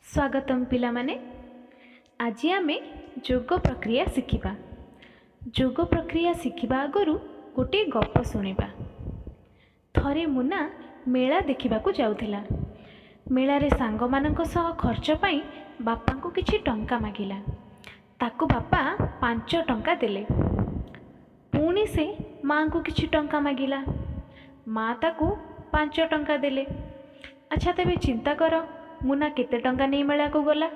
स्वागतम पिला माने। आज आमे जोग प्रक्रिया शिखिबा। जोग प्रक्रिया शिखिबा आगरु गोटे गप शुणिबा। थरे मुना मेला देखिबाकू जाउथिला। मेला रे सांग मानक सह खर्च पाई बापा को किछि टंका मागिला। ताकू बापा 5 टंका देले। पुणी से माँ को किछि टंका मागिला। माँ ताकू 5 टंका देले। अच्छा तेबे चिंता कर, मुना केते टंका नहीं मेला को गला।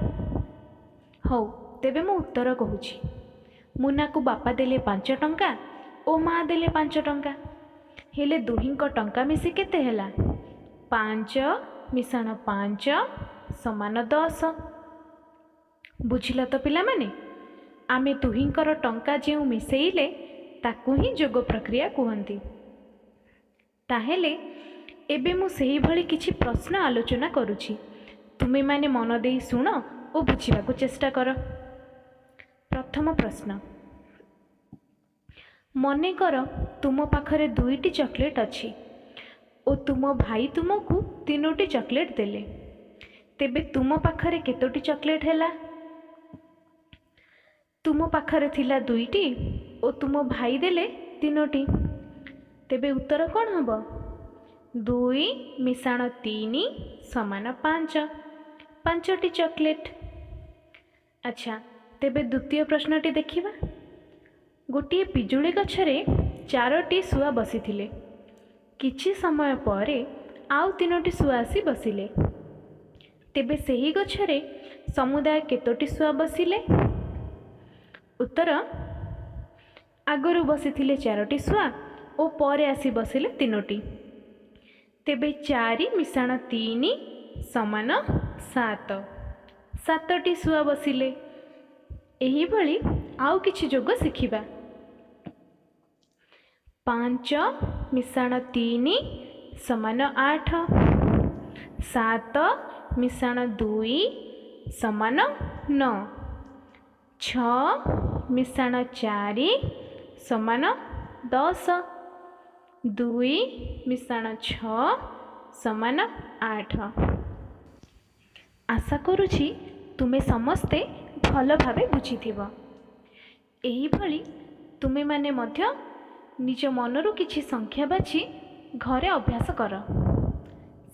हौ तेबे मु उत्तर कहूची। मुना को बापा देले 5 टंका ओ माँ देले 5 टंका। हेले दुहिंक टंका मिसी केते हैला? 5 मिसाण 5 समान 10। बुझिला तो पिला माने? आमे दुहिंकर टंका जेउ मिसेइले ताकू ही जोग प्रक्रिया कहंती। ताहेले एबे मु सेही भली किछि प्रश्न आलोचना करूछि। तुमे माने मन देई सुन ओ बुझिबाकू चेष्टा कर। प्रथम प्रश्न, मने कर तुम पाखरे 2टी चॉकलेट अछि ओ तुम भाई तुमको 3टी चॉकलेट देले। तेबे तुम पाखरे केतोटी चॉकलेट हैला? तुम पाखरे थिला 2टी ओ तुम भाई देले 3टी। तेबे उत्तर कौन हबो? 2 मिसाण 3 समान 5, 5टी चॉकलेट। अच्छा तेबे द्वितीय प्रश्नटी देखिबा। गोटे पिजुली गछरे 4टी शुआ बसिथिले। किछि समय परे आउ 3टी शुआ आसी बसिले। तेबे सेही गछरे समुदाय केतोटी शुआ बसिले? उत्तर, आगरू बसिथिले 4टी शुआ ओ परे आसी बसिले 3टी। तेबे 4 मिसाण 3 समान 7, 7टी शुआ बसिले। एही भली आउ किछि जोग शिखिबा। 5 मिसाण 3 समान 8, 7 मिसाण 2 समान 9, 6 मिसाण 4 समान 10, 2 मिसाण 6 समान 8। आशा करुछि तुमे समस्ते भल भावे बुझिथिबो। एही भली तुमे माने मध्य निज मनरू किछि संख्या बाछि घरे अभ्यास कर।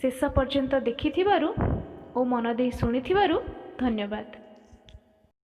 शेष पर्यंत देखिथिबारु ओ मन देई सुनिथिबारु धन्यवाद।